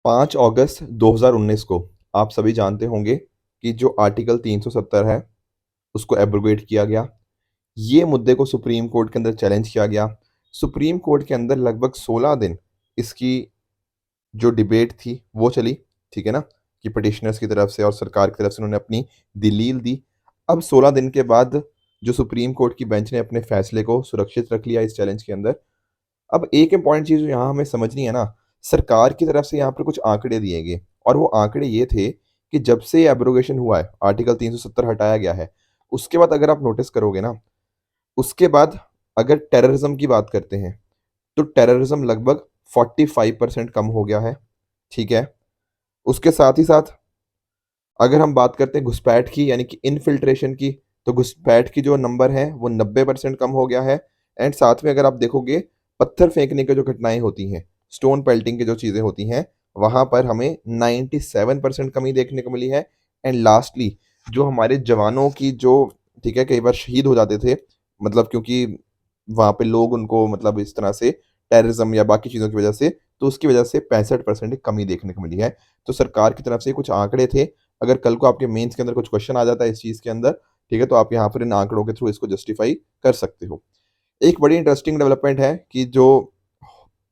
5 अगस्त 2019 को आप सभी जानते होंगे कि जो आर्टिकल 370 है उसको एब्रोगेट किया गया। ये मुद्दे को सुप्रीम कोर्ट के अंदर चैलेंज किया गया। सुप्रीम कोर्ट के अंदर लगभग 16 दिन इसकी जो डिबेट थी वो चली, ठीक है ना, कि पिटिशनर्स की तरफ से और सरकार की तरफ से उन्होंने अपनी दलील दी। अब 16 दिन के बाद जो सुप्रीम कोर्ट की बेंच ने अपने फैसले को सुरक्षित रख लिया इस चैलेंज के अंदर। अब एक इम्पॉर्टेंट चीज़ जो यहाँ हमें समझनी है ना, सरकार की तरफ से यहाँ पर कुछ आंकड़े दिए गए और वो आंकड़े ये थे कि जब से एब्रोगेशन हुआ है, आर्टिकल 370 हटाया गया है, उसके बाद अगर आप नोटिस करोगे ना, उसके बाद अगर टेररिज्म की बात करते हैं तो टेररिज्म लगभग 45% कम हो गया है, ठीक है। उसके साथ ही साथ अगर हम बात करते हैं घुसपैठ की यानी कि इनफिल्ट्रेशन की, तो घुसपैठ की जो नंबर है वो 90% कम हो गया है। एंड साथ में अगर आप देखोगे पत्थर फेंकने की जो घटनाएं होती हैं, स्टोन पेल्टिंग की जो चीज़ें होती हैं, वहाँ पर हमें 97% कमी देखने को मिली है। एंड लास्टली जो हमारे जवानों की जो, ठीक है, कई बार शहीद हो जाते थे, मतलब क्योंकि वहाँ पे लोग उनको मतलब इस तरह से टेररिज्म या बाकी चीज़ों की वजह से, तो उसकी वजह से 65% कमी देखने को मिली है। तो सरकार की तरफ से कुछ आंकड़े थे। अगर कल को आपके मेंस के अंदर कुछ क्वेश्चन आ जाता है इस चीज़ के अंदर, ठीक है, तो आप यहाँ पर इन आंकड़ों के थ्रू इसको जस्टिफाई कर सकते हो। एक बड़ी इंटरेस्टिंग डेवलपमेंट है कि जो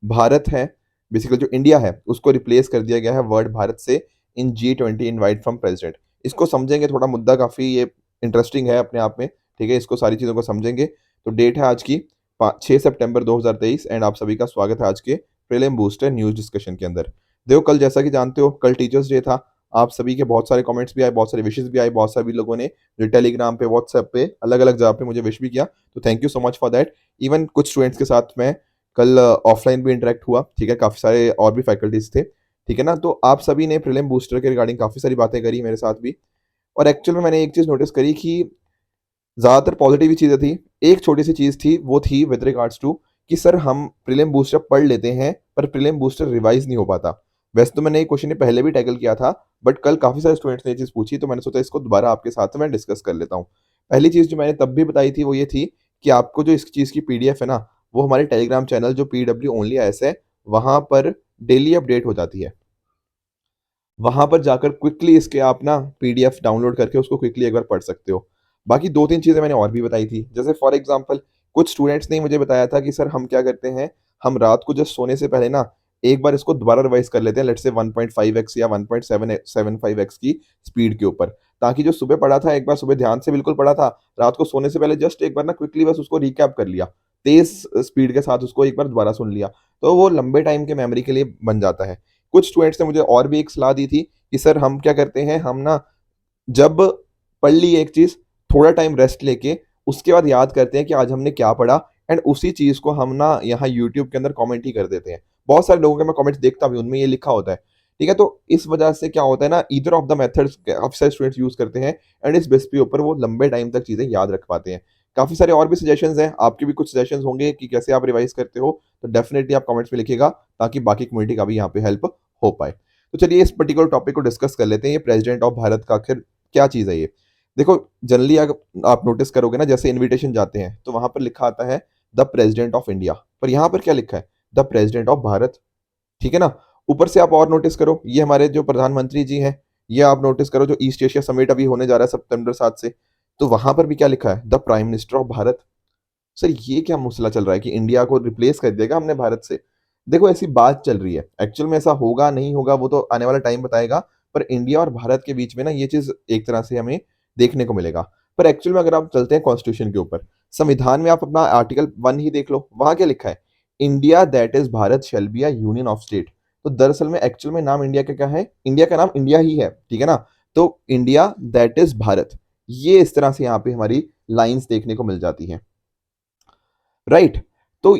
भारत है, बेसिकली जो इंडिया है, उसको रिप्लेस कर दिया गया है वर्ड भारत से इन G20 इनवाइट फ्रॉम प्रेसिडेंट। इसको समझेंगे, थोड़ा मुद्दा काफ़ी ये इंटरेस्टिंग है अपने आप में, ठीक है, इसको सारी चीज़ों को समझेंगे। तो डेट है आज की 6 सितंबर 2023 एंड आप सभी का स्वागत है आज के प्रीलिम बूस्टर न्यूज़ डिस्कशन के अंदर। देखो, कल जैसा कि जानते हो कल टीचर्स डे था। आप सभी के बहुत सारे कमेंट्स भी आए, बहुत सारे विशेस भी आए, बहुत सभी लोगों ने जो टेलीग्राम पे, व्हाट्सएप पे, अलग-अलग जगह पे मुझे विश भी किया, तो thank you so much for that. Even कुछ स्टूडेंट्स के साथ मैं कल ऑफलाइन भी इंटरेक्ट हुआ, ठीक है, काफ़ी सारे और भी फैकल्टीज थे, ठीक है ना। तो आप सभी ने प्रीलिम बूस्टर के रिगार्डिंग काफ़ी सारी बातें करी मेरे साथ भी। और एक्चुअल में मैंने एक चीज़ नोटिस करी कि ज़्यादातर पॉजिटिव ही चीज़ें थी। एक छोटी सी चीज़ थी, वो थी विद रिगार्ड्स टू कि सर हम प्रीलिम बूस्टर पढ़ लेते हैं पर प्रीलिम बूस्टर रिवाइज नहीं हो पाता। वैसे तो मैंने ये क्वेश्चन पहले भी टैकल किया था, बट कल काफ़ी सारे स्टूडेंट्स ने ये चीज़ पूछी, तो मैंने सोचा इसको दोबारा आपके साथ में डिस्कस कर लेता हूँ। पहली चीज़ जो मैंने तब भी बताई थी वो ये थी कि आपको जो इस चीज़ की पीडीएफ है ना, वो हमारे टेलीग्राम चैनल जो पीडब्ल्यू ओनली एस है, वहाँ पर डेली अपडेट हो जाती है। वहाँ पर जाकर क्विकली इसके आप ना पीडीएफ डाउनलोड करके उसको क्विकली एक बार पढ़ सकते हो। बाकी 2-3 चीज़ें मैंने और भी बताई थी। जैसे फॉर एग्ज़ाम्पल कुछ स्टूडेंट्स ने मुझे बताया था कि सर हम क्या करते हैं, हम रात को जस्ट सोने से पहले ना एक बार इसको दोबारा रिवाइज़ कर लेते हैं, लेट्स से 1.5x या 1.75x की स्पीड के ऊपर। ताकि जो सुबह पढ़ा था, एक बार सुबह ध्यान से बिल्कुल पढ़ा था, रात को सोने से पहले जस्ट एक बार ना क्विकली बस उसको रिकैप कर लिया। तेज़ स्पीड के साथ उसको एक बार दोबारा सुन लिया। तो वो लंबे टाइम के मेमोरी के लिए बन जाता है। कुछ स्टूडेंट्स ने मुझे और भी एक सलाह दी थी कि सर हम क्या करते हैं, हम ना जब पढ़ ली एक चीज़, थोड़ा टाइम रेस्ट लेके उसके बाद याद करते हैं कि आज हमने क्या पढ़ा, एंड उसी चीज़ को हम ना यहाँ यूट्यूब के अंदर कमेंट ही कर देते हैं। बहुत सारे लोगों के मैं कमेंट्स देखता भी हूँ, उनमें ये लिखा होता है, ठीक है। तो इस वजह से क्या होता है ना, ईदर ऑफ द मेथड्स काफ़ी सारे स्टूडेंट्स यूज़ करते हैं एंड इस बेस पे ऊपर वो लंबे टाइम तक चीज़ें याद रख पाते हैं। काफ़ी सारे और भी सजेशंस हैं, आपके भी कुछ सजेशंस होंगे कि कैसे आप रिवाइज़ करते हो, तो डेफिनिटली आप कमेंट्स में लिखिएगा ताकि बाकी कम्युनिटी का भी यहाँ पे हेल्प हो पाए। तो चलिए इस पर्टिकुलर टॉपिक को डिस्कस कर लेते हैं। ये प्रेसिडेंट ऑफ भारत का आखिर क्या चीज़ है ये? देखो, जनरली अगर आप नोटिस करोगे ना, जैसे इन्विटेशन जाते हैं तो वहाँ पर लिखा आता है द प्रेसिडेंट ऑफ इंडिया, पर यहाँ पर क्या लिखा है? द प्रेसिडेंट ऑफ भारत, ठीक है ना। ऊपर से आप और नोटिस करो, ये हमारे जो प्रधानमंत्री जी हैं, ये आप नोटिस करो जो ईस्ट एशिया समिट अभी होने जा रहा है सितंबर 7 से, तो वहाँ पर भी क्या लिखा है? The prime minister of Bharat. Sir ये क्या मसला चल रहा है कि इंडिया को रिप्लेस कर दिया हमने भारत से? देखो, ऐसी बात चल रही है, एक्चुअल में ऐसा होगा नहीं होगा वो तो आने वाला टाइम बताएगा, पर इंडिया और भारत के बीच में ना ये चीज़ एक तरह से हमें देखने को मिलेगा। पर एक्चुअल में अगर आप चलते हैं कॉन्स्टिट्यूशन के ऊपर, संविधान में आप अपना आर्टिकल 1 ही देख लो, वहाँ क्या लिखा है? India that is Bharat shall be a union of state. तो दरअसल में एक्चुअल में नाम इंडिया का क्या है? इंडिया का नाम इंडिया ही है, ठीक है ना? तो इंडिया दैट इज़ भारत, ये इस तरह से यहाँ पे हमारी लाइन्स देखने को मिल जाती हैं। राइट। तो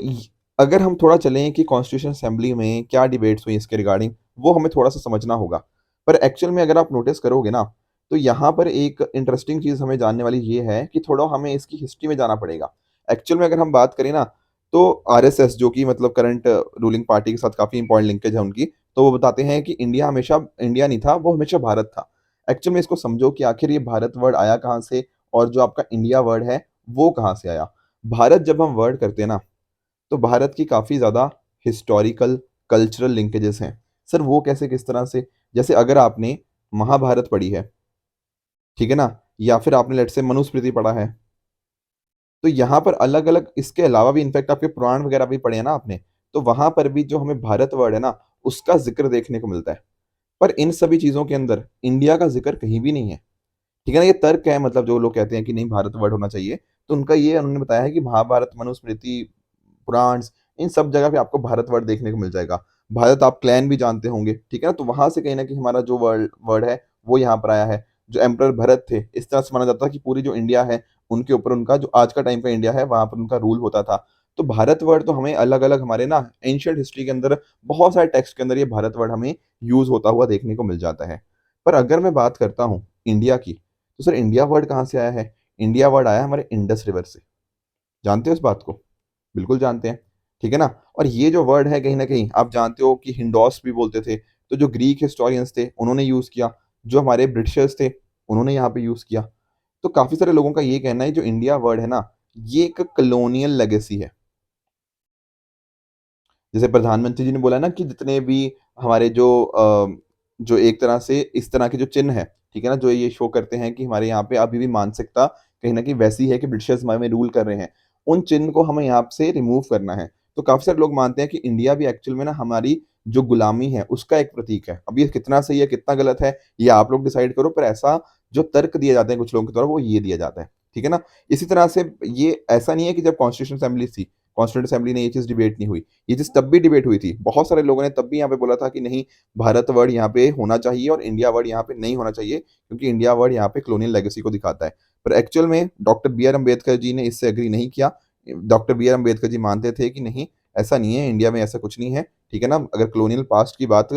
अगर हम थोड़ा चलें कि कॉन्स्टिट्यूशन असेंबली में क्या डिबेट्स हुई इसके रिगार्डिंग, वो हमें थोड़ा सा समझना होगा। पर एक्चुअल में अगर आप नोटिस करोगे ना, तो यहाँ पर एक इंटरेस्टिंग चीज़ हमें जानने वाली ये है कि थोड़ा हमें इसकी हिस्ट्री में जाना पड़ेगा। एक्चुअल में अगर हम बात करें ना, तो आरएसएस जो कि मतलब करंट रूलिंग पार्टी के साथ काफ़ी इंपॉर्टेंट लिंकेज है उनकी, तो वो बताते हैं कि इंडिया हमेशा इंडिया नहीं था, वो हमेशा भारत था। एक्चुअल में इसको समझो कि आखिर ये भारत वर्ड आया कहाँ से और जो आपका इंडिया वर्ड है वो कहाँ से आया। भारत जब हम वर्ड करते हैं ना, तो भारत की काफ़ी ज़्यादा हिस्टोरिकल, कल्चरल लिंकेजेस हैं। सर वो कैसे, किस तरह से? जैसे अगर आपने महाभारत पढ़ी है, ठीक है ना, या फिर आपने लेट्स से मनुस्मृति पढ़ा है, तो यहाँ पर अलग अलग इसके अलावा भी इनफैक्ट आपके पुराण वगैरह भी पढ़े हैं ना आपने, तो वहां पर भी जो हमें भारत वर्ड है ना, उसका जिक्र देखने को मिलता है। पर इन सभी चीजों के अंदर इंडिया का जिक्र कहीं भी नहीं है। ठीक है ना, ये तर्क है, मतलब जो लोग कहते हैं कि नहीं भारत वर्ड होना चाहिए, तो उनका ये उन्होंने बताया है कि महाभारत, मनुस्मृति, पुराण, इन सब जगह पे आपको भारत वर्ड देखने को मिल जाएगा। भारत आप क्लैन भी जानते होंगे, ठीक है ना, तो वहां से कहीं ना कहीं हमारा जो वर्ड वर्ड है वो यहाँ पर आया है। जो एम्परर भरत थे, इस तरह से माना जाता है कि पूरी जो इंडिया है उनके ऊपर उनका जो आज का टाइम का इंडिया है वहां पर उनका रूल होता था। तो भारत वर्ड तो हमें अलग अलग हमारे ना एंशियंट हिस्ट्री के अंदर बहुत सारे टेक्स्ट के अंदर ये भारत वर्ड हमें यूज होता हुआ देखने को मिल जाता है। पर अगर मैं बात करता हूँ इंडिया की, तो सर इंडिया वर्ड कहाँ से आया है? इंडिया वर्ड आया हमारे इंडस रिवर से। जानते हो इस बात को? बिल्कुल जानते हैं, ठीक है ना। और ये जो वर्ड है कहीं ना कहीं आप जानते हो कि हिंडोस भी बोलते थे, तो जो ग्रीक हिस्टोरियंस थे उन्होंने यूज किया, जो हमारे ब्रिटिशर्स थे उन्होंने यहाँ पे यूज किया। तो काफी सारे लोगों का ये कहना है जो इंडिया वर्ड है ना, ये एक कलोनियल लेगेसी है। जैसे प्रधानमंत्री जी ने बोला ना कि जितने भी हमारे जो एक तरह से इस तरह के जो चिन्ह है, ठीक है ना, जो ये शो करते हैं कि हमारे यहाँ पे अभी भी मानसिकता कहीं ना कहीं वैसी है कि ब्रिटिशर्स हमारे में रूल कर रहे हैं, उन चिन्ह को हमें यहाँ से रिमूव करना है। तो काफी सारे लोग मानते हैं कि इंडिया भी एक्चुअल में ना हमारी जो गुलामी है उसका एक प्रतीक है। अब ये कितना सही है कितना गलत है ये आप लोग डिसाइड करो, पर ऐसा जो तर्क दिए जाते हैं कुछ लोगों के द्वारा वो ये दिया जाता है, ठीक है ना। इसी तरह से ये ऐसा नहीं है कि जब कॉन्स्टिट्यूशन असेंबली थी, कॉन्स्टिट्यूंट असेंबली ने ये चीज डिबेट नहीं हुई, ये चीज तब भी डिबेट हुई थी। बहुत सारे लोगों ने तब भी यहाँ पे बोला था कि नहीं भारत वर्ड यहाँ पे होना चाहिए और इंडिया वर्ड यहाँ पे नहीं होना चाहिए, क्योंकि इंडिया वर्ड यहाँ पे कॉलोनियल लेगेसी को दिखाता है। पर एक्चुअल में doctor B are Ambedkar ji ने इससे एग्री नहीं किया। Doctor B are Ambedkar ji मानते थे कि नहीं ऐसा नहीं है, इंडिया में ऐसा कुछ नहीं है, ठीक है ना। अगर कॉलोनियल पास्ट की बात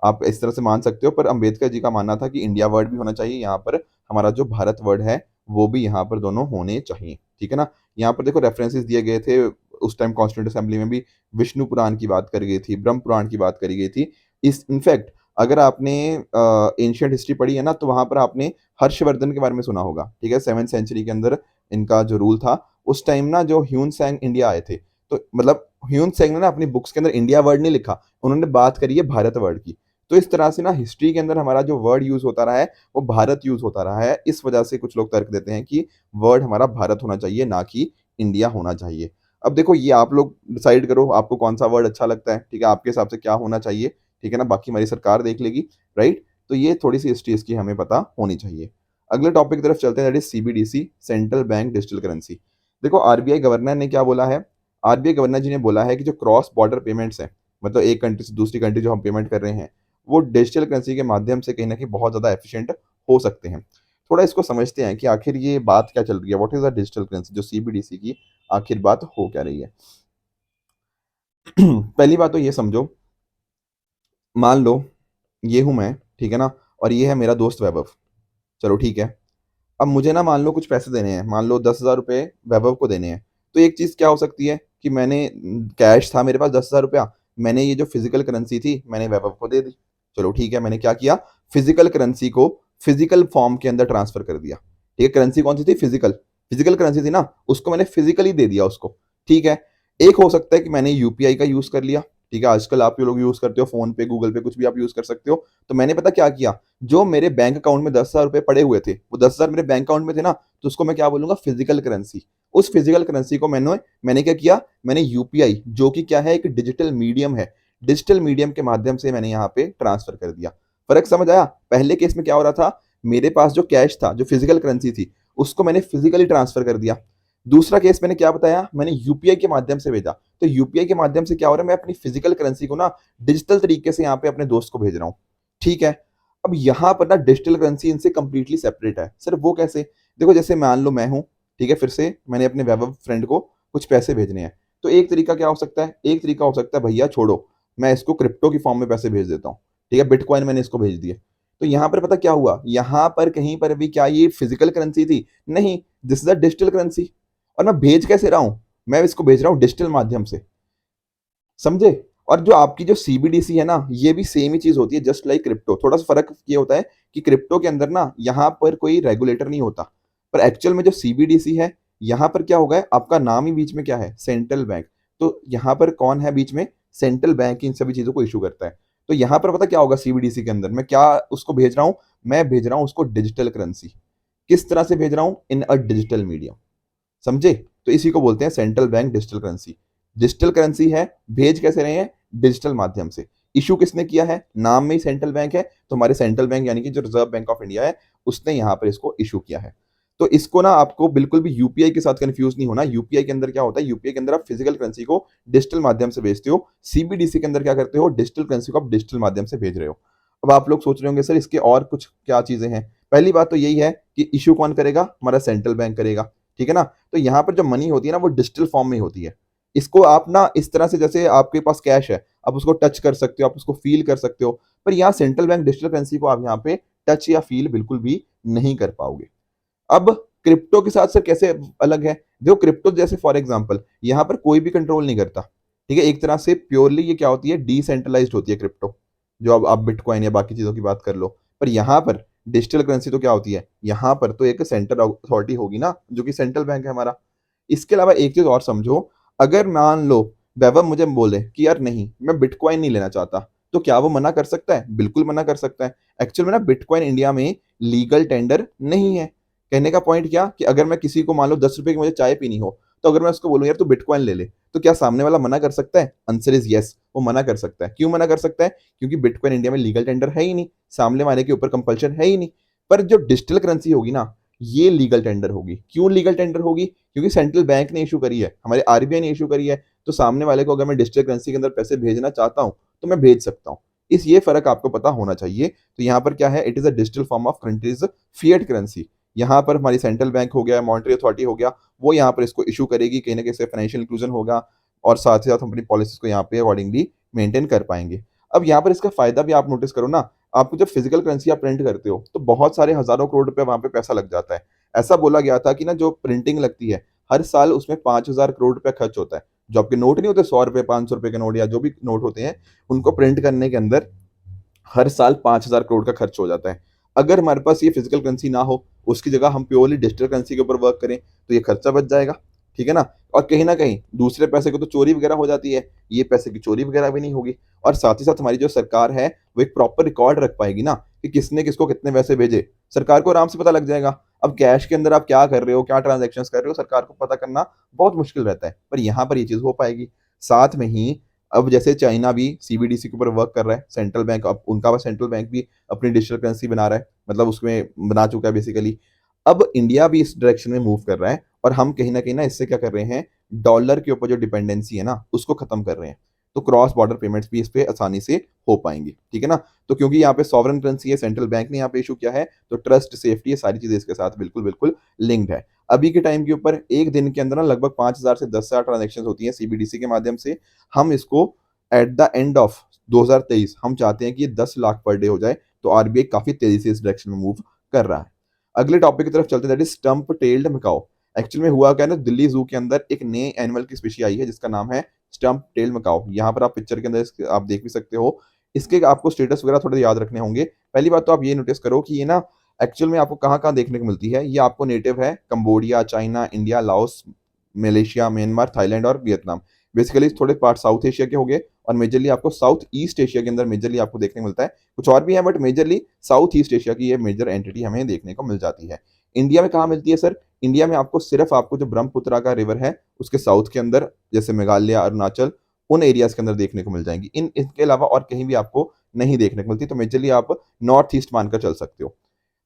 आप इस तरह से मान सकते हो, पर अम्बेडकर जी का मानना था कि इंडिया वर्ड भी होना चाहिए यहाँ पर, हमारा जो भारत वर्ड है वो भी यहाँ पर दोनों होने चाहिए, ठीक है ना। यहाँ पर देखो रेफरेंसेस दिए गए थे, उस टाइम कॉन्स्टिट्यूंट असेंबली में भी विष्णु पुराण की बात करी गई थी, ब्रह्म पुराण की बात करी गई थी। इस इनफैक्ट अगर आपने एंशियंट हिस्ट्री पढ़ी है ना, तो वहां पर आपने हर्षवर्धन के बारे में सुना होगा, ठीक है। 7th सेंचुरी के अंदर इनका जो रूल था, उस टाइम ना जो ह्यून सैंग इंडिया आए थे, तो मतलब ह्यून सैंग ने ना अपनी बुक्स के अंदर इंडिया वर्ड नहीं लिखा, उन्होंने बात करी है भारत वर्ड की। तो इस तरह से ना हिस्ट्री के अंदर हमारा जो वर्ड यूज होता रहा है वो भारत यूज होता रहा है। इस वजह से कुछ लोग तर्क देते हैं कि वर्ड हमारा भारत होना चाहिए ना कि इंडिया होना चाहिए। अब देखो ये आप लोग डिसाइड करो आपको कौन सा वर्ड अच्छा लगता है, ठीक है, आपके हिसाब से क्या होना चाहिए, ठीक है ना, बाकी हमारी सरकार देख लेगी, राइट। तो ये थोड़ी सी हिस्ट्री इसकी हमें पता होनी चाहिए। अगले टॉपिक की तरफ चलते हैं, that is CBDC, central bank digital currency. देखो आरबीआई गवर्नर ने क्या बोला है? आरबीआई गवर्नर जी ने बोला है कि जो क्रॉस बॉर्डर पेमेंट्स है, मतलब एक कंट्री से दूसरी कंट्री जो हम पेमेंट कर रहे हैं, वो डिजिटल करेंसी के माध्यम से कहीं ना कहीं बहुत ज्यादा एफिशिएंट हो सकते हैं। थोड़ा इसको समझते हैं कि आखिर ये बात क्या चल रही है, what is the digital currency, जो सीबीडीसी की आखिर बात हो क्या रही है। पहली बात तो ये समझो, मान लो ये हूं मैं, ठीक है ना, और ये है मेरा दोस्त वैभव। चलो ठीक है, अब मुझे ना मान लो कुछ पैसे देने हैं, मान लो 10,000 रुपये वैभव को देने हैं। तो एक चीज क्या हो सकती है कि मैंने कैश था मेरे पास 10,000 रुपया, मैंने ये जो फिजिकल करेंसी थी मैंने वैभव को दे दी। चलो ठीक है, मैंने क्या किया, फिजिकल करेंसी को फिजिकल फॉर्म के अंदर ट्रांसफर कर दिया। ठीक है, करेंसी कौन सी थी? फिजिकल, फिजिकल करेंसी थी ना, उसको मैंने फिजिकली दे दिया उसको। ठीक है, एक हो सकता है कि मैंने यूपीआई का यूज कर लिया, ठीक है, आजकल आप लोग यूज करते हो फोन पे, गूगल पे, कुछ भी आप यूज कर सकते हो। तो मैंने पता क्या किया, जो मेरे बैंक अकाउंट में 10,000 रुपए पड़े हुए थे, वो 10,000 मेरे बैंक अकाउंट में थे ना, तो उसको मैं क्या बोलूंगा, फिजिकल करेंसी। उस फिजिकल करेंसी को मैंने मैंने क्या किया, मैंने यूपीआई, जो कि क्या है, एक डिजिटल मीडियम है, डिजिटल मीडियम के माध्यम से मैंने यहाँ पे ट्रांसफर कर दिया। फर्क समझ आया? पहले केस में क्या हो रहा था, मेरे पास जो कैश था, जो फिजिकल करेंसी थी, उसको मैंने फिजिकली ट्रांसफर कर दिया। दूसरा केस मैंने क्या बताया, मैंने यूपीआई के माध्यम से भेजा। तो यूपीआई के माध्यम से क्या हो रहा है, मैं अपनी फिजिकल करेंसी को ना डिजिटल तरीके से यहाँ पे अपने दोस्त को भेज रहा हूँ। ठीक है, अब यहाँ पर ना डिजिटल करेंसी इनसे कंप्लीटली सेपरेट है। सिर्फ वो कैसे? देखो जैसे मान लो मैं हूँ, ठीक है, फिर से मैंने अपने वैभव फ्रेंड को कुछ पैसे भेजने हैं। तो एक तरीका क्या हो सकता है, एक तरीका हो सकता है, भैया छोड़ो, मैं इसको क्रिप्टो की फॉर्म में पैसे भेज देता हूँ। ठीक है, बिटकॉइन मैंने इसको भेज दिए। तो यहाँ पर पता क्या हुआ, यहाँ पर कहीं पर भी क्या ये फिजिकल करेंसी थी? नहीं, this is a digital currency. और मैं भेज कैसे रहा हूं, मैं इसको भेज रहा हूं डिजिटल माध्यम से, समझे। और जो आपकी जो सीबीडीसी है ना, ये भी सेम ही चीज होती है, जस्ट लाइक क्रिप्टो। थोड़ा सा फर्क ये होता है कि क्रिप्टो के अंदर ना यहाँ पर कोई रेगुलेटर नहीं होता, पर एक्चुअल में जो सीबीडीसी है, यहाँ पर क्या होगा, आपका नाम ही बीच में क्या है, सेंट्रल बैंक। तो यहाँ पर कौन है बीच में? सेंट्रल बैंक इन सभी चीजों को इशू करता है। तो यहाँ पर पता क्या होगा, सीबीडीसी के अंदर मैं क्या उसको भेज रहा हूँ, मैं भेज रहा हूँ उसको डिजिटल करेंसी। किस तरह से भेज रहा हूँ, इन अ डिजिटल मीडियम, समझे। तो इसी को बोलते हैं central bank digital currency. Digital currency है, भेज कैसे रहे हैं, डिजिटल माध्यम से। इशू किसने किया है, नाम में ही सेंट्रल बैंक है, तो हमारे सेंट्रल बैंक यानी कि जो रिजर्व बैंक ऑफ इंडिया है उसने यहाँ पर इसको इशू किया है। तो इसको ना आपको बिल्कुल भी यूपीआई के साथ कंफ्यूज नहीं होना। यूपीआई के अंदर क्या होता है, यूपीआई के अंदर आप फिजिकल करेंसी को डिजिटल माध्यम से भेजते हो, सीबीडीसी के अंदर क्या करते हो, डिजिटल करेंसी को आप डिजिटल माध्यम से भेज रहे हो। अब आप लोग सोच रहे होंगे सर इसके और कुछ क्या चीजें हैं। पहली बात तो यही है कि इशू कौन करेगा, हमारा सेंट्रल बैंक करेगा, ठीक है ना। तो यहाँ पर जो मनी होती है ना वो डिजिटल फॉर्म में होती है। इसको आप ना इस तरह से, जैसे आपके पास कैश है, आप उसको टच कर सकते हो, आप उसको फील कर सकते हो, पर यहाँ सेंट्रल बैंक डिजिटल करेंसी को आप यहाँ पे टच या फील बिल्कुल भी नहीं कर पाओगे। अब क्रिप्टो के साथ सर कैसे अलग है, देखो क्रिप्टो जैसे फॉर एग्जांपल यहाँ पर कोई भी कंट्रोल नहीं करता, ठीक है। एक तरह से प्योरली ये क्या होती है, डिसेंट्रलाइज्ड होती है क्रिप्टो। जो अब आप बिटकॉइन या बाकी चीजों की बात कर लो, पर यहाँ पर डिजिटल करेंसी तो क्या होती है, यहाँ पर तो एक सेंट्रल अथॉरिटी होगी ना, जो कि सेंट्रल बैंक है हमारा। इसके अलावा एक चीज और समझो, अगर मान लो वैभव मुझे बोले कि यार नहीं मैं बिटकॉइन नहीं लेना चाहता, तो क्या वो मना कर सकता है, बिल्कुल मना कर सकता है। एक्चुअल में ना बिटकॉइन इंडिया में लीगल टेंडर नहीं है। कहने का पॉइंट क्या, कि अगर मैं किसी को मान लो 10 रुपए की मुझे चाय पीनी हो, तो अगर मैं उसको बोलूं यार तू बिटकॉइन ले ले, तो क्या सामने वाला मना कर सकता है, आंसर इज यस, वो मना कर सकता है। क्यों मना कर सकता है, क्योंकि बिटकॉइन इंडिया में लीगल टेंडर है ही नहीं, सामने वाले के ऊपर कंपल्शन है ही नहीं। पर जो डिजिटल करेंसी होगी ना, ये लीगल टेंडर होगी। क्यों लीगल टेंडर होगी, क्योंकि सेंट्रल बैंक ने इशू करी है, हमारे आरबीआई ने इशू करी है। तो सामने वाले को अगर मैं डिजिटल करेंसी के अंदर पैसे भेजना चाहता हूं तो मैं भेज सकता हूं। इस ये फर्क आपको पता होना चाहिए। तो यहाँ पर क्या है, it is a digital form of countries fiat currency. यहाँ पर हमारी सेंट्रल बैंक हो गया, मॉनेटरी अथॉरिटी हो गया, वो यहाँ पर इसको इशू करेगी, कहीं ना कहीं से फाइनेंशियल इंक्लूजन होगा, और साथ ही साथ हम अपनी पॉलिसीज को यहाँ पे अकॉर्डिंगली मेंटेन कर पाएंगे। अब यहाँ पर इसका फायदा भी आप नोटिस करो ना, आपको जब फिजिकल करेंसी आप प्रिंट करते हो तो बहुत सारे हजारों करोड़ रुपए वहां पे पैसा लग जाता है। ऐसा बोला गया था कि ना जो प्रिंटिंग लगती है हर साल उसमें 5,000 करोड़ रुपया खर्च होता है। जो आपके नोट नहीं होते 100 रुपए 500 रुपए के नोट या जो भी नोट होते हैं, उनको प्रिंट करने के अंदर हर साल 5,000 करोड़ का खर्च हो जाता है। अगर हमारे पास ये फिजिकल करेंसी ना हो, उसकी जगह हम प्योरली डिजिटल करेंसी के ऊपर वर्क करें, तो ये खर्चा बच जाएगा, ठीक है ना। और कहीं ना कहीं दूसरे पैसे को तो चोरी वगैरह हो जाती है, ये पैसे की चोरी वगैरह भी नहीं होगी। और साथ ही साथ हमारी जो सरकार है वो एक प्रॉपर रिकॉर्ड रख पाएगी ना, कि किसने किसको कितने पैसे भेजे, सरकार को आराम से पता लग जाएगा। अब कैश के अंदर आप क्या कर रहे हो, क्या ट्रांजेक्शन कर रहे हो, सरकार को पता करना बहुत मुश्किल रहता है, पर यहाँ पर ये चीज हो पाएगी। साथ में ही अब जैसे चाइना भी सीबीडीसी के ऊपर वर्क कर रहा है, सेंट्रल बैंक, अब उनका सेंट्रल बैंक भी अपनी डिजिटल करेंसी बना रहा है, मतलब उसमें बना चुका है बेसिकली। अब इंडिया भी इस डायरेक्शन में मूव कर रहा है, और हम कहीं ना इससे क्या कर रहे हैं, डॉलर के ऊपर जो डिपेंडेंसी है ना उसको खत्म कर रहे हैं। तो क्रॉस बॉर्डर पेमेंट्स भी इस पे आसानी से हो पाएंगी, ठीक है ना। तो क्योंकि यहाँ पे सॉवरन करेंसी है, सेंट्रल बैंक ने यहाँ पे इशू किया है, तो ट्रस्ट, सेफ्टी, ये सारी चीजें इसके साथ बिल्कुल बिल्कुल लिंक्ड है। अभी के टाइम के ऊपर एक दिन के अंदर ना लगभग 5,000 से 10,000 ट्रांजेक्शन होती हैं सीबीडीसी के माध्यम से। हम इसको एट द एंड ऑफ 2023 हम चाहते हैं कि ये 10 लाख पर डे हो जाए। तो आरबीआई काफी तेजी से इस डायरेक्शन में मूव कर रहा है। अगले टॉपिक की तरफ चलते हैं, that is stump tailed macaque. Actual में हुआ क्या है ना, दिल्ली जू के अंदर एक नए एनिमल की स्पीशी आई है जिसका नाम है स्टंप टेल्ड मकाओ। यहाँ पर आप पिक्चर के अंदर आप देख भी सकते हो। इसके आपको स्टेटस वगैरह थोड़े याद रखने होंगे। पहली बात तो आप ये नोटिस करो कि ये ना एक्चुअल में आपको कहाँ कहाँ देखने को मिलती है। ये आपको नेटिव है Cambodia, China, India, Laos, Malaysia, Myanmar, Thailand और वियतनाम। बेसिकली थोड़े पार्ट साउथ एशिया के हो गए, और मेजरली आपको साउथ ईस्ट एशिया के अंदर मेजरली आपको देखने को मिलता है। कुछ और भी है but majorly south east Asia की ये मेजर एंटिटी हमें देखने को मिल जाती है। इंडिया में कहाँ मिलती है सर, इंडिया में आपको सिर्फ आपको जो ब्रह्मपुत्रा का रिवर है उसके साउथ के अंदर, जैसे मेघालय, अरुणाचल, उन एरियाज के अंदर देखने को मिल जाएंगी। इनके अलावा और कहीं भी आपको नहीं देखने को मिलती। तो मेजरली आप नॉर्थ ईस्ट मानकर चल सकते हो।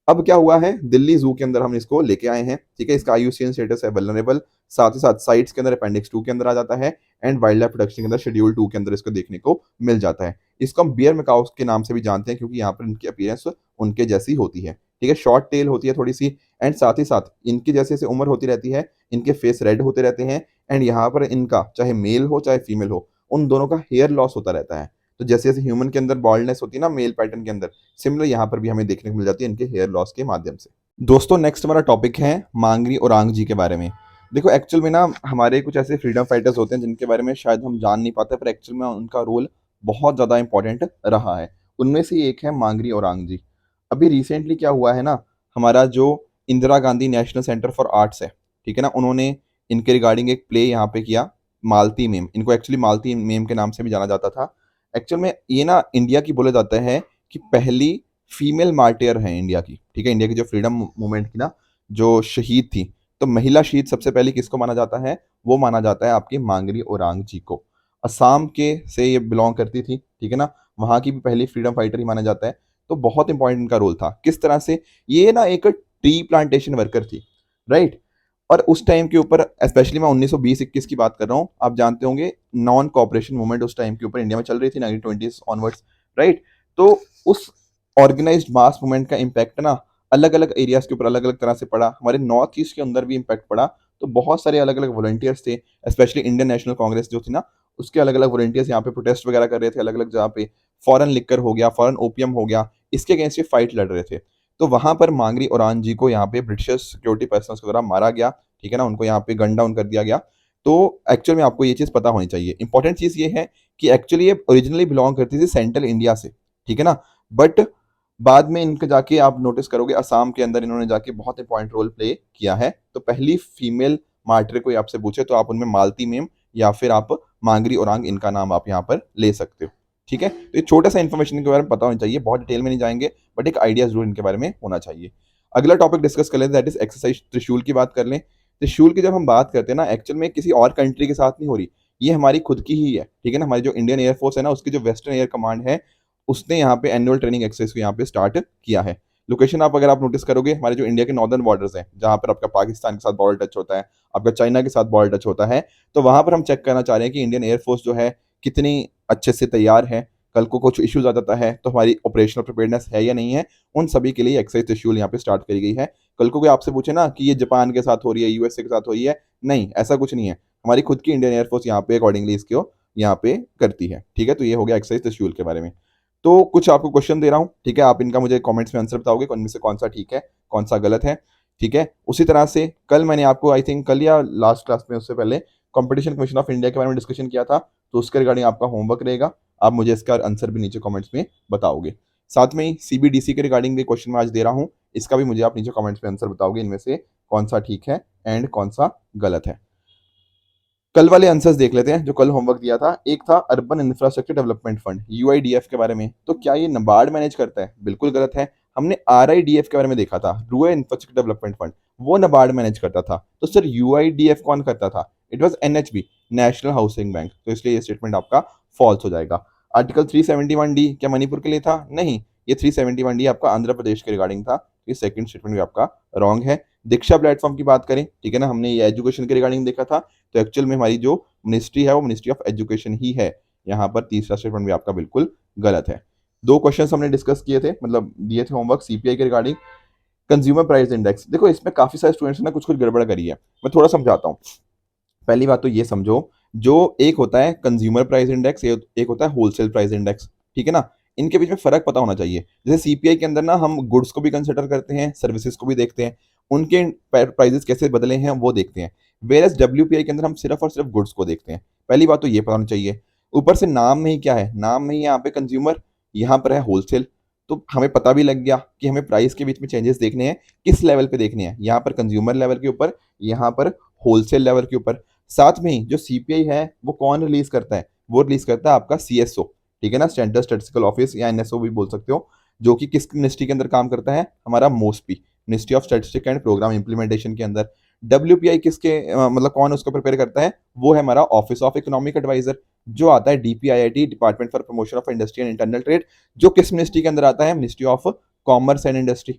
अब क्या हुआ है, दिल्ली जू के अंदर हम इसको लेके आए हैं, ठीक है। इसका आईयूसीएन स्टेटस है वल्नरेबल, साथ ही साथ साइट्स के अंदर अपेंडिक्स 2 के अंदर आ जाता है, एंड वाइल्ड लाइफ प्रोटेक्शन के अंदर शेड्यूल 2 के अंदर इसको देखने को मिल जाता है। इसको हम बियर मकाउस के नाम से भी जानते हैं, क्योंकि यहाँ पर इनकी अपीयरेंस उनके जैसी होती है, ठीक है। शॉर्ट टेल होती है थोड़ी सी, एंड साथ ही साथ इनकी जैसे जैसे उम्र होती रहती है इनके फेस रेड होते रहते हैं, एंड यहाँ पर इनका चाहे मेल हो चाहे फीमेल हो, उन दोनों का हेयर लॉस होता रहता है। तो जैसे जैसे ह्यूमन के अंदर बॉल्डनेस होती है ना मेल पैटर्न के अंदर, सिमिलर यहाँ पर भी हमें देखने को मिल जाती है इनके हेयर लॉस के माध्यम से। दोस्तों नेक्स्ट हमारा टॉपिक है मांगरी औरांग के बारे में। देखो एक्चुअल में ना हमारे कुछ ऐसे फ्रीडम फाइटर्स होते हैं जिनके बारे में शायद हम जान नहीं पाते, पर एक्चुअल में उनका रोल बहुत ज़्यादा इंपॉर्टेंट रहा है। उनमें से एक है मांगरी औरांग। अभी रिसेंटली क्या हुआ है ना, हमारा जो Indira Gandhi national centre for arts है, ठीक है ना, उन्होंने इनके रिगार्डिंग एक प्ले यहाँ पे किया, मालती मेम। इनको एक्चुअली मालती मेम के नाम से भी जाना जाता था। एक्चुअल में ये ना इंडिया की बोला जाता है कि पहली फीमेल मार्टियर है इंडिया की, ठीक है, इंडिया की जो फ्रीडम मूवमेंट की ना जो शहीद थी, तो महिला शहीद सबसे पहले किसको माना जाता है, वो माना जाता है आपकी मांगरी ओरांग जी को। असम के से ये बिलोंग करती थी, ठीक है ना, वहां की भी पहली फ्रीडम फाइटर ही माना जाता है। तो बहुत इंपॉर्टेंट इनका रोल था। किस तरह से, ये ना एक टी प्लांटेशन वर्कर थी, राइट। और उस टाइम के ऊपर स्पेशली मैं 1920-21 की बात कर रहा हूँ, आप जानते होंगे नॉन कॉपरेशन मूवमेंट उस टाइम के ऊपर इंडिया में चल रही थी 1920 ऑनवर्ड्स, राइट। तो उस ऑर्गेनाइज्ड मास मूवमेंट का इम्पैक्ट ना अलग अलग एरियाज के ऊपर अलग अलग तरह से पड़ा, हमारे नॉर्थ ईस्ट के अंदर भी इम्पैक्ट पड़ा। तो बहुत सारे अलग अलग वॉलंटियर्स थे, स्पेशली इंडियन नेशनल कांग्रेस जो थी ना, उसके अलग अलग वॉलंटियर्स यहाँ पे प्रोटेस्ट वगैरह कर रहे थे अलग अलग जगह पे। फॉरेन लिकर हो गया, फॉरेन ओपियम हो गया, इसके अगेंस्ट ये फाइट लड़ रहे थे। तो वहां पर मांगरी ओरान जी को यहाँ पे ब्रिटिश सिक्योरिटी पर्सन के द्वारा मारा गया, ठीक है ना, उनको यहाँ पे गन डाउन कर दिया गया। तो एक्चुअल में आपको ये चीज़ पता होनी चाहिए। इंपॉर्टेंट चीज़ ये है कि एक्चुअली ये ओरिजिनली बिलोंग करती थी सेंट्रल इंडिया से, ठीक है ना, बट बाद में इनके जाके आप नोटिस करोगे असम के अंदर इन्होंने जाके बहुत इंपॉर्टेंट रोल प्ले किया है। तो पहली फीमेल मार्टिर कोई आपसे पूछे तो आप उनमें मालती मेम या फिर आप मांगरी ओरांग इनका नाम आप यहाँ पर ले सकते हो, ठीक है। तो ये छोटा सा इन्फॉर्मेशन इनके बारे में पता होना चाहिए, बहुत डिटेल में नहीं जाएंगे, बट एक आइडिया जरूर इनके बारे में होना चाहिए। अगला टॉपिक डिस्कस कर लेते हैं, दैट इज एक्सरसाइज त्रिशूल की बात कर लें। त्रिशूल की जब हम बात करते हैं ना, एक्चुअल में किसी और कंट्री के साथ नहीं हो रही, ये हमारी खुद की ही है, ठीक है ना। हमारी जो इंडियन एयरफोर्स है ना, उसकी जो वेस्टर्न एयर कमांड है, उसने यहाँ पे एनुअल ट्रेनिंग एक्सरसाइज को यहाँ पे स्टार्ट किया है। लोकेशन आप अगर आप नोटिस करोगे, हमारे जो इंडिया के नॉर्दर्न बॉर्डर्स हैं, जहाँ पर आपका पाकिस्तान के साथ बॉर्डर टच होता है, आपका चाइना के साथ बॉर्डर टच होता है, तो वहां पर हम चेक करना चाह रहे हैं कि इंडियन एयरफोर्स जो है कितनी अच्छे से तैयार है। कल को कुछ इश्यूज आ जाता है तो हमारी ऑपरेशनल प्रिपेयरनेस है या नहीं है, उन सभी के लिए एक्सरसाइज त्रिशूल यहाँ पे स्टार्ट करी गई है। कल को कोई आपसे पूछे ना कि ये जापान के साथ हो रही है, यूएसए के साथ हो रही है, नहीं, ऐसा कुछ नहीं है। हमारी खुद की इंडियन एयरफोर्स यहाँ पे अकॉर्डिंगली इसको यहाँ पे करती है, ठीक है। तो ये हो गया एक्सरसाइज त्रिशूल के बारे में। तो कुछ आपको क्वेश्चन दे रहा हूँ, ठीक है, आप इनका मुझे कमेंट्स में आंसर बताओगे उनमें से कौन सा ठीक है कौन सा गलत है, ठीक है। उसी तरह से कल मैंने आपको आई थिंक कल या लास्ट क्लास में उससे पहले कंपटीशन कमीशन ऑफ इंडिया के बारे में डिस्कशन किया था, तो उसके रिगार्डिंग आपका होमवर्क रहेगा। आप मुझे इसका आंसर भी नीचे कमेंट्स में बताओगे। साथ में ही सीबीडीसी के रिगार्डिंग भी क्वेश्चन मैं आज दे रहा हूँ, इसका भी मुझे आप नीचे कमेंट्स में आंसर बताओगे, इनमें से कौन सा ठीक है एंड कौन सा गलत है। कल वाले आंसर्स देख लेते हैं जो कल होमवर्क दिया था। एक था अर्बन इंफ्रास्ट्रक्चर डेवलपमेंट फंड यूआईडीएफ के बारे में, तो क्या ये नाबार्ड मैनेज करता है? बिल्कुल गलत है। हमने आरआईडीएफ के बारे में देखा था, रूरल इंफ्रास्ट्रक्चर डेवलपमेंट फंड, वो नाबार्ड मैनेज करता था। तो सर यूआईडीएफ कौन करता था? It was NHB, national housing bank. तो इसलिए ये स्टेटमेंट आपका फॉल्स हो जाएगा। आर्टिकल 371 डी क्या मणिपुर के लिए था? नहीं, ये 371 डी आपका आंध्र प्रदेश के रिगार्डिंग था। ये सेकंड स्टेटमेंट भी आपका रॉन्ग है। दीक्षा प्लेटफॉर्म की बात करें, ठीक है ना, हमने ये एजुकेशन के रिगार्डिंग देखा था, तो एक्चुअल में हमारी जो मिनिस्ट्री है वो मिनिस्ट्री ऑफ एजुकेशन ही है। यहाँ पर तीसरा स्टेटमेंट भी आपका बिल्कुल गलत है। दो क्वेश्चन हमने डिस्कस किए थे, मतलब दिए थे होमवर्क सीपीआई के रिगार्डिंग। कंज्यूमर प्राइस इंडेक्स, देखो इसमें काफी सारे स्टूडेंट्स ने कुछ कुछ गड़बड़ करी है, मैं थोड़ा समझाता हूँ। पहली बात तो ये समझो, जो एक होता है कंज्यूमर प्राइस इंडेक्स, एक होता है होलसेल प्राइस इंडेक्स, ठीक है ना, इनके बीच में फर्क पता होना चाहिए। जैसे सीपीआई के अंदर ना हम गुड्स को भी कंसिडर करते हैं, सर्विसेज को भी देखते हैं, उनके प्राइजेस कैसे बदले हैं वो देखते हैं। वेरएस डब्ल्यूपीआई के अंदर हम सिर्फ और सिर्फ गुड्स को देखते हैं। पहली बात तो ये पता होना चाहिए। ऊपर से नाम में ही क्या है, नाम में ही यहाँ पे कंज्यूमर, यहाँ पर है होलसेल। तो हमें पता भी लग गया कि हमें प्राइस के बीच में चेंजेस देखने हैं, किस लेवल पे देखने हैं, यहाँ पर कंज्यूमर लेवल के ऊपर, यहाँ पर होलसेल लेवल के ऊपर। साथ में ही जो सीपीआई है वो कौन रिलीज करता है? वो रिलीज करता है आपका सीएसओ, ठीक है ना, सेंट्रल स्टैटिस्टिकल ऑफिस या एनएसओ भी बोल सकते हो, जो कि किस मिनिस्ट्री के अंदर काम करता है? हमारा MOSPI, ministry of statistic and programme implementation के अंदर। डब्ल्यूपीआई किसके मतलब कौन उसको प्रिपेयर करता है? वो है हमारा ऑफिस ऑफ इकोनॉमिक एडवाइजर, जो आता है DPIIT, department for promotion of industry and internal trade, जो किस मिनिस्ट्री के अंदर आता है? Ministry of commerce and industry.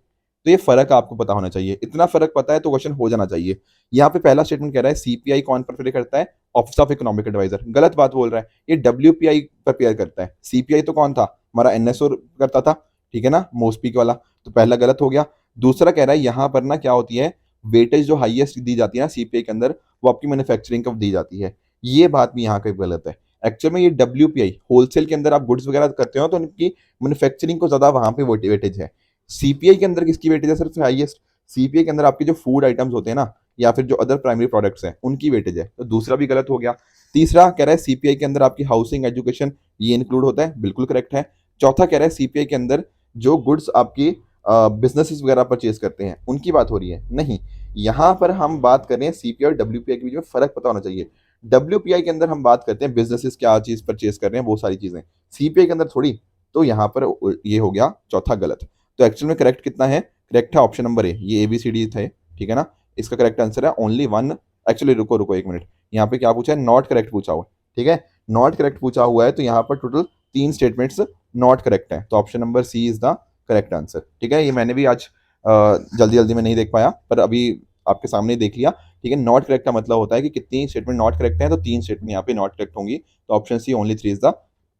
तो ये फर्क आपको पता होना चाहिए, इतना फर्क पता है तो क्वेश्चन हो जाना चाहिए। यहाँ पे पहला स्टेटमेंट कह रहा है सीपीआई कौन प्रिपेयर करता है? ऑफिस ऑफ इकोनॉमिक एडवाइजर, गलत बात बोल रहा है, ये डब्ल्यूपीआई प्रिपेयर करता है। सीपीआई तो कौन था? हमारा एनएसओ करता था, ठीक है ना, मोस्पी वाला। तो पहला गलत हो गया। दूसरा कह रहा है यहाँ पर ना क्या होती है, वेटेज जो हाईएस्ट दी जाती है ना सीपीआई के अंदर, वो आपकी मैन्युफैक्चरिंग को दी जाती है। ये बात भी यहाँ पे गलत है। एक्चुअल में ये डब्ल्यूपीआई होलसेल के अंदर आप गुड्स वगैरह करते हो तो उनकी मैन्युफैक्चरिंग को ज्यादा वहां पे वेटेज है। सीपीआई के अंदर किसकी वेटेज है सिर्फ हाईएस्ट? सीपीआई के अंदर आपके जो फूड आइटम्स होते हैं ना, या फिर जो अदर प्राइमरी प्रोडक्ट्स हैं, उनकी वेटेज है। तो दूसरा भी गलत हो गया। तीसरा कह रहा है सीपीआई के अंदर आपकी हाउसिंग, एजुकेशन, ये इंक्लूड होता है, बिल्कुल करेक्ट है। चौथा कह रहा है सीपीआई के अंदर जो गुड्स आपकी बिजनेसेस वगैरह परचेज करते हैं उनकी बात हो रही है, नहीं। यहाँ पर हम बात कर रहे हैं सीपीआई और डब्ल्यूपीआई के बीच में फर्क पता होना चाहिए। WPI के अंदर हम बात करते हैं बिजनेसेस क्या चीज़ परचेज कर रहे हैं, वो सारी चीज़ें। CPI के अंदर थोड़ी। तो यहाँ पर ये हो गया चौथा गलत। तो एक्चुअल में करेक्ट कितना है? करेक्ट है ऑप्शन नंबर ए। ये ABCD थे, ठीक है ना? इसका करेक्ट आंसर है ओनली वन। एक्चुअली रुको रुको एक मिनट, यहाँ पे क्या पूछा है? नॉट करेक्ट पूछा हुआ है, ठीक है? नॉट करेक्ट पूछा हुआ है, तो यहाँ पर टोटल 3 स्टेटमेंट्स नॉट करेक्ट हैं। तो option number C is the correct answer, ठीक है? ये मैंने भी आज जल्दी जल्दी में नहीं देख पाया, पर अभी आपके सामने ही देख लिया, ठीक है? नॉट करेक्ट का मतलब होता है कि कितनी स्टेटमेंट नॉट करेक्ट है, तो 3 स्टेटमेंट यहाँ पे नॉट करेक्ट होंगी। तो option C only 3 is the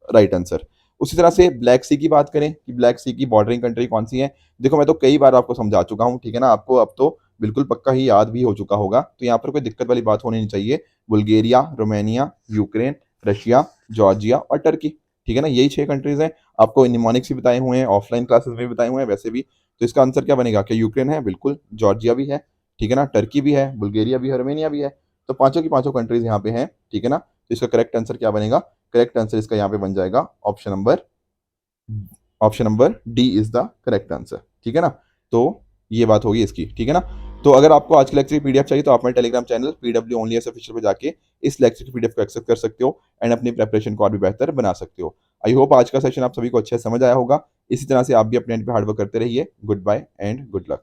right answer. उसी तरह से ब्लैक सी की बात करें कि ब्लैक सी की बॉर्डरिंग कंट्री कौन सी है? देखो मैं तो कई बार आपको समझा चुका हूँ, ठीक है ना? आपको अब तो बिल्कुल पक्का ही याद भी हो चुका होगा, तो यहाँ पर कोई दिक्कत वाली बात होनी नहीं चाहिए। Bulgaria, Romania, Ukraine, Russia, Georgia और टर्की, ठीक है ना? यही 6 कंट्रीज हैं। आपको निमोनिक्स भी बताए हुए हैं, ऑफलाइन क्लासेस में भी बताए हुए हैं वैसे भी। तो इसका आंसर क्या बनेगा? क्या यूक्रेन है? बिल्कुल। जॉर्जिया भी है, ठीक है ना? टर्की भी है, बुल्गारिया भी है, रोमानिया भी है। तो पांचों की पांचों कंट्रीज यहाँ पे हैं, ठीक है ना? तो इसका करेक्ट आंसर क्या बनेगा? करेक्ट आंसर इसका यहाँ पे बन जाएगा option number D is the correct answer, ठीक है ना? तो ये बात होगी इसकी, ठीक है ना? तो अगर आपको आज के लेक्चर की PDF चाहिए तो आप मेरे टेलीग्राम चैनल PWOnlyS ऑफिशियल पे जाके इस लेक्चर की PDF को एक्सेस कर सकते हो एंड अपनी प्रेपरेशन को और भी बेहतर बना सकते हो। आई होप आज का सेशन आप सभी को अच्छे से समझ आया होगा। इसी तरह से आप भी अपने एंड पे हार्डवर्क करते रहिए। Goodbye and good luck.